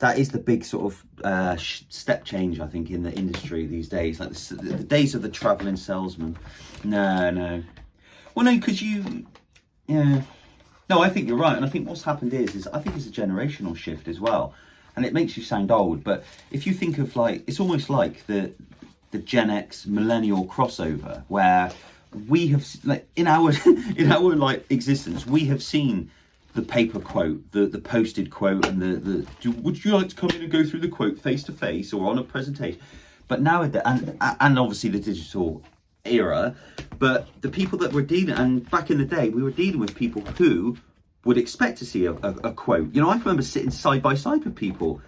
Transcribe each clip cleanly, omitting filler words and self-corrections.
that is the big sort of step change, I think, in the industry these days. Like the days of the travelling salesman. No. Well, no, because yeah. No, I think you're right. And I think what's happened is I think it's a generational shift as well. And it makes you sound old. But if you think of like, it's almost like the Gen X millennial crossover, where we have, like, in our like existence, we have seen the paper quote, the posted quote, and would you like to come in and go through the quote face to face or on a presentation? But nowadays, and obviously the digital era, but the people that we're dealing, and back in the day, we were dealing with people who would expect to see a quote. You know, I remember sitting side by side with people.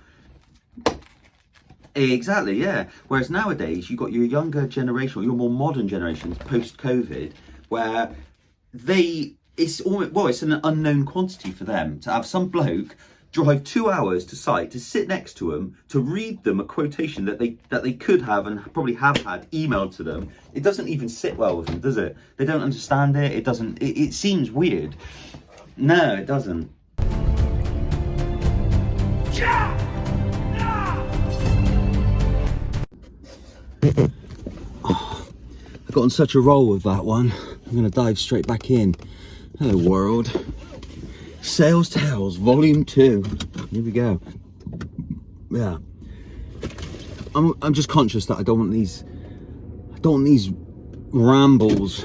Exactly, yeah. Whereas nowadays, you've got your younger generation, or your more modern generations, post-COVID, where it's an unknown quantity for them to have some bloke drive 2 hours to site to sit next to them to read them a quotation that they could have and probably have had emailed to them. It doesn't even sit well with them, does it? They don't understand it. It doesn't. It seems weird. No, it doesn't. Oh, I got on such a roll with that one. I'm going to dive straight back in. Hello world. Sales Tales Volume 2. Here we go. Yeah. I'm just conscious that I don't want these rambles,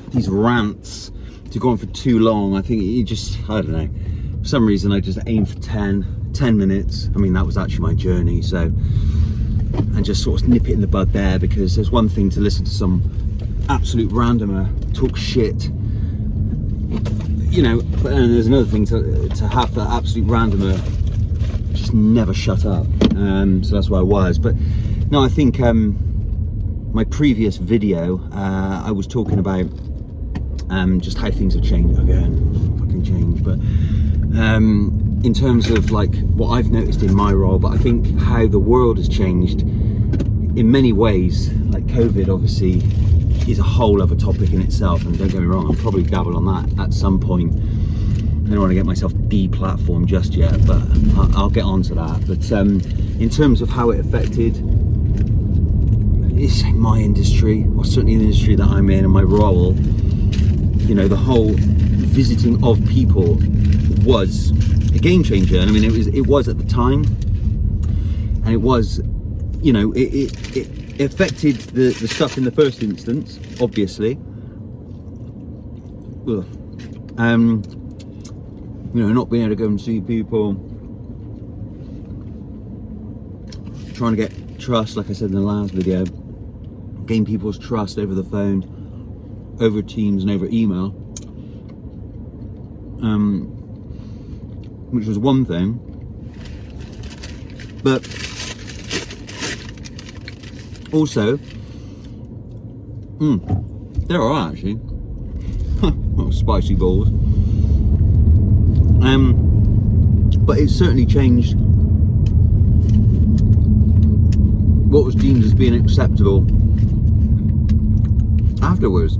these rants to go on for too long. I think I don't know. For some reason I just aim for 10 minutes. I mean, that was actually my journey, so, and just sort of nip it in the bud there, because there's one thing to listen to some absolute randomer talk shit, you know, but then there's another thing to have that absolute randomer just never shut up. So that's where I was. But no, I think my previous video, I was talking about just how things have changed. Again, fucking changed. But in terms of like what I've noticed in my role, but I think how the world has changed in many ways. Like COVID, obviously, is a whole other topic in itself, and don't get me wrong, I'll probably dabble on that at some point. I don't want to get myself deplatformed just yet, but I'll get on to that. But in terms of how it affected my industry, or certainly the industry that I'm in and my role, you know, the whole visiting of people was a game changer. And I mean, it was at the time, and it was, you know, it affected the stuff in the first instance, obviously. Ugh. You know, not being able to go and see people, trying to get trust, like I said in the last video, gain people's trust over the phone, over Teams and over email, which was one thing. But also, there are actually spicy balls. But it certainly changed what was deemed as being acceptable afterwards.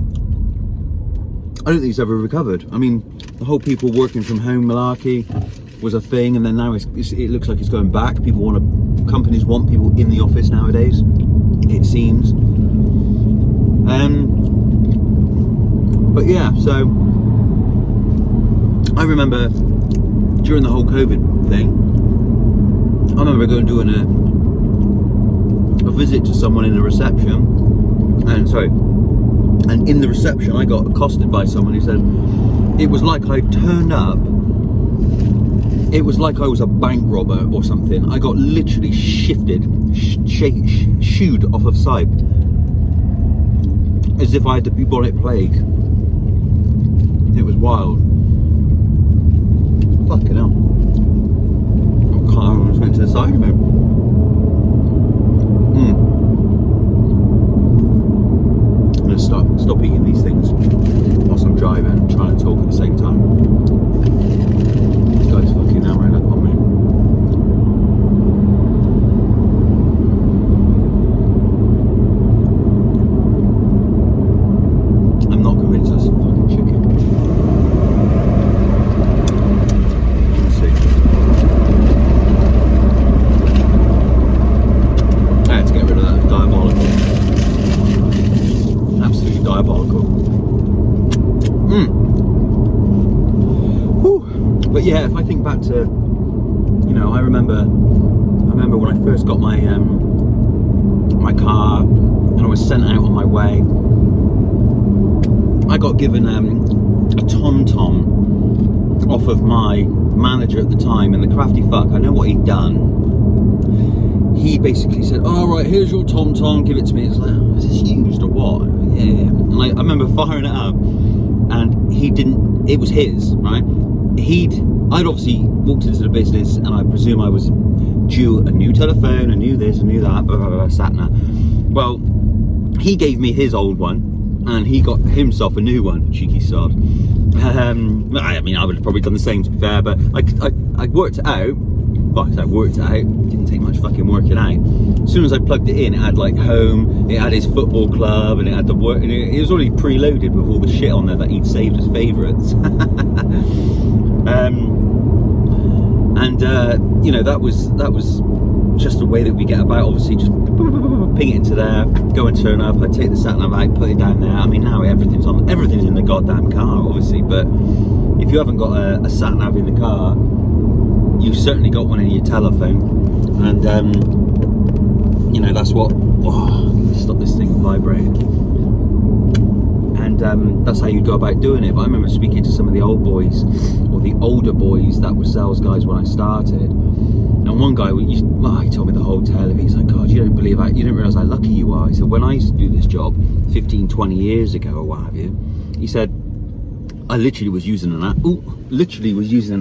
I don't think it's ever recovered. I mean, the whole people working from home malarkey was a thing, and then now it looks like it's going back. Companies want people in the office nowadays, it seems. But yeah, so I remember during the whole COVID thing, I remember going doing a visit to someone in the reception, and in the reception I got accosted by someone who said it was like I turned up, it was like I was a bank robber or something. I got literally shifted, shooed off of sight, as if I had the bubonic plague. It was wild. Fucking hell. I almost went to the side of it. I'm going to stop eating these things whilst I'm driving and trying to talk at the same time. This guy's fucking hammering up on me. I'm not convinced that's fucking chicken. to, you know, I remember when I first got my my car and I was sent out on my way. I got given a TomTom off of my manager at the time, and the crafty fuck, I know what he'd done. He basically said, "All right, here's your TomTom, give it to me." It's like, oh, is this used or what? Yeah. And I remember firing it up, and he didn't. It was his, right? I'd obviously walked into the business, and I presume I was due a new telephone, a new this, a new that, blah, blah, blah, Satna. Well, he gave me his old one, and he got himself a new one, cheeky sod. I mean, I would have probably done the same, to be fair, but I worked it out. Well, I worked it out. It didn't take much fucking working out. As soon as I plugged it in, it had like home, it had his football club, and it had the work, and it was already preloaded with all the shit on there that he'd saved as favourites. You know, that was just the way that we get about. Obviously, just ping it into there, go and turn up. I take the sat nav out, put it down there. I mean, now everything's in the goddamn car, obviously. But if you haven't got a sat nav in the car, you've certainly got one in your telephone. And you know, that's what. Oh, stop this thing vibrating. And that's how you go about doing it. But I remember speaking to some of the old boys, or the older boys that were sales guys when I started. And one guy, he told me the whole tale of it. He's like, God, you don't realise how lucky you are. He said, when I used to do this job 15, 20 years ago or what have you, he said, I literally was using an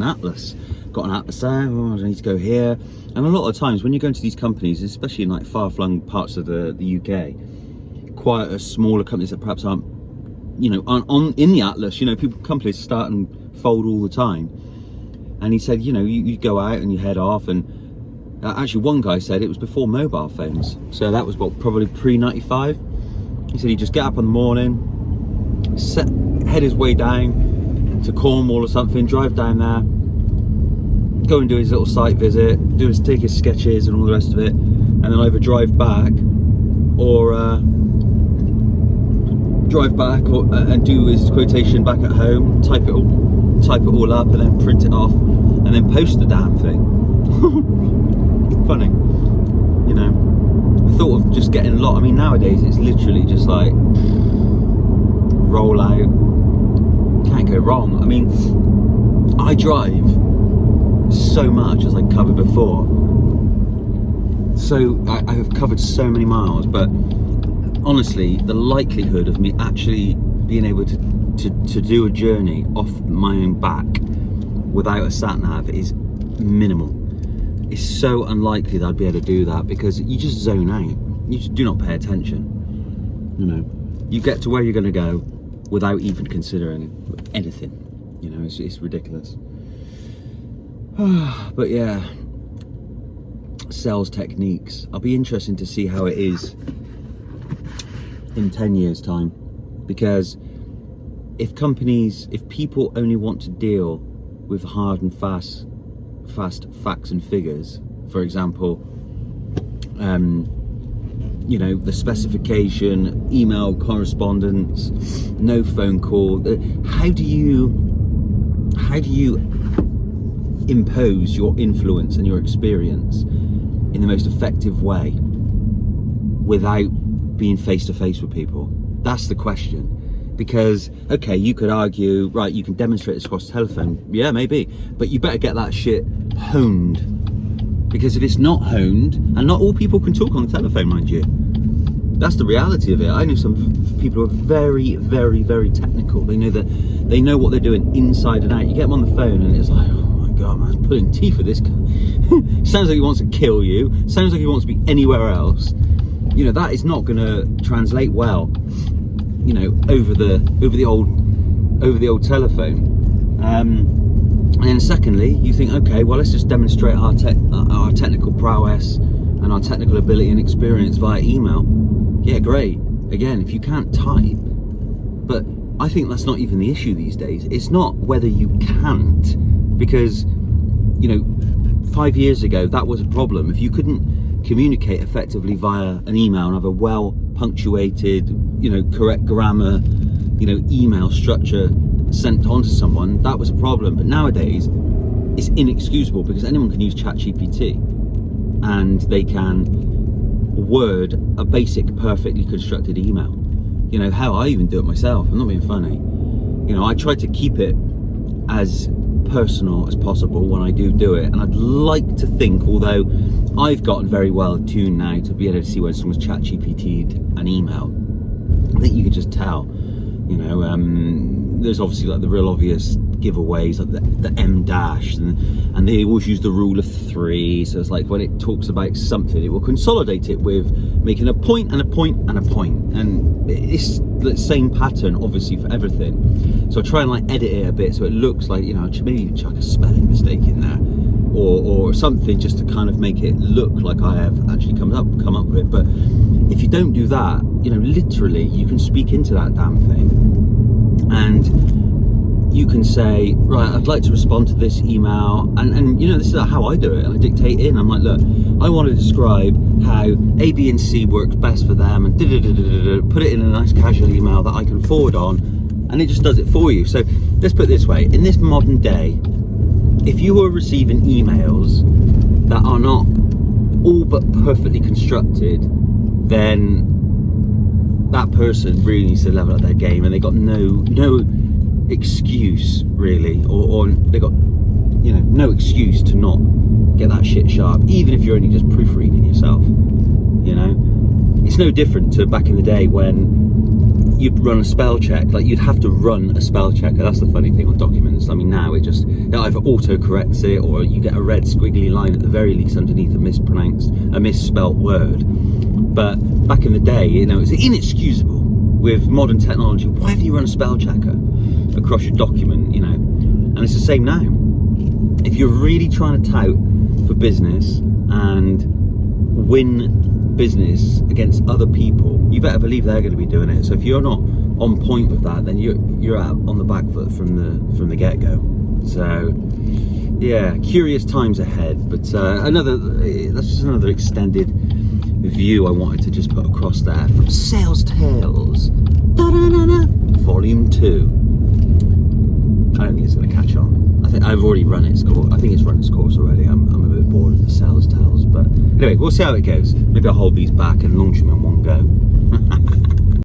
atlas. Got an atlas out, I need to go here. And a lot of times when you go into these companies, especially in like far-flung parts of the UK, quieter, smaller companies that perhaps aren't, you know, on in the atlas, you know, companies start and fold all the time. And he said, you know, you go out and you head off, and actually one guy said it was before mobile phones, so that was what, probably pre-95. He said he'd just get up in the morning, head his way down to Cornwall or something, drive down there, go and do his little site visit, take his sketches and all the rest of it, and then either drive back and do his quotation back at home, type it all up, and then print it off, and then post the damn thing. Funny, you know. The thought of just getting lost. I mean, nowadays it's literally just like roll out. Can't go wrong. I mean, I drive so much, as I covered before. So I have covered so many miles, but honestly, the likelihood of me actually being able to do a journey off my own back without a sat nav is minimal. It's so unlikely that I'd be able to do that, because you just zone out. You just do not pay attention. You know, you get to where you're going to go without even considering anything. You know, it's ridiculous. But yeah, sales techniques. I'll be interested to see how it is in 10 years time, because if people only want to deal with hard and fast facts and figures, for example, you know, the specification, email correspondence, no phone call, how do you impose your influence and your experience in the most effective way without being face to face with people? That's the question. Because, okay, you could argue, right, you can demonstrate this across the telephone. Yeah, maybe. But you better get that shit honed. Because if it's not honed, and not all people can talk on the telephone, mind you. That's the reality of it. I know some people who are very, very, very technical. They know what they're doing inside and out. You get them on the phone and it's like, oh my God, man, I'm pulling teeth for this guy. Sounds like he wants to kill you. Sounds like he wants to be anywhere else. You know, that is not going to translate well, you know, over the old telephone. And then secondly, you think, okay, well, let's just demonstrate our technical prowess and our technical ability and experience via email. Yeah, great. Again, if you can't type, but I think that's not even the issue these days. It's not whether you can't, because, you know, 5 years ago that was a problem. If you couldn't communicate effectively via an email and have a well punctuated, you know, correct grammar, you know, email structure sent on to someone, that was a problem. But nowadays it's inexcusable because anyone can use ChatGPT and they can word a basic, perfectly constructed email. You know, hell, I even do it myself. I'm not being funny. You know, I try to keep it as personal as possible when I do it, and I'd like to think, although I've gotten very well tuned now to be able to see when someone's ChatGPT'd an email, I think you can just tell. You know, there's obviously like the real obvious giveaways, like the M dash, and they always use the rule of 3. So it's like when it talks about something, it will consolidate it with making a point and a point and a point, and it's the same pattern obviously for everything. So I try and like edit it a bit so it looks like, you know, maybe chuck a spelling mistake in there or something, just to kind of make it look like I have actually come up with it. But if you don't do that, you know, literally you can speak into that damn thing and you can say, right, I'd like to respond to this email, and you know, this is how I do it, and I dictate in. I'm like, look, I want to describe how A, B, and C works best for them, and put it in a nice casual email that I can forward on, and it just does it for you. So let's put it this way: in this modern day, if you are receiving emails that are not all but perfectly constructed, then that person really needs to level up their game, and they got no excuse really, or they got, you know, no excuse to not get that shit sharp, even if you're only just proofreading yourself. You know, it's no different to back in the day when you'd run a spell check. Like, you'd have to run a spell checker. That's the funny thing on documents. I mean, now it either auto corrects it, or you get a red squiggly line at the very least underneath a misspelt word. But back in the day, you know, it's inexcusable with modern technology. Why have you run a spell checker across your document, you know? And it's the same now. If you're really trying to tout for business and win business against other people, you better believe they're going to be doing it. So if you're not on point with that, then you're out on the back foot from the get-go. So yeah, curious times ahead. But that's just another extended view I wanted to just put across there from Sales Tales Volume 2. I don't think it's going to catch on. I think I've already run its course. I think it's run its course already. I'm a bit bored of the Sales Tales, but anyway, we'll see how it goes. Maybe I'll hold these back and launch them in one go.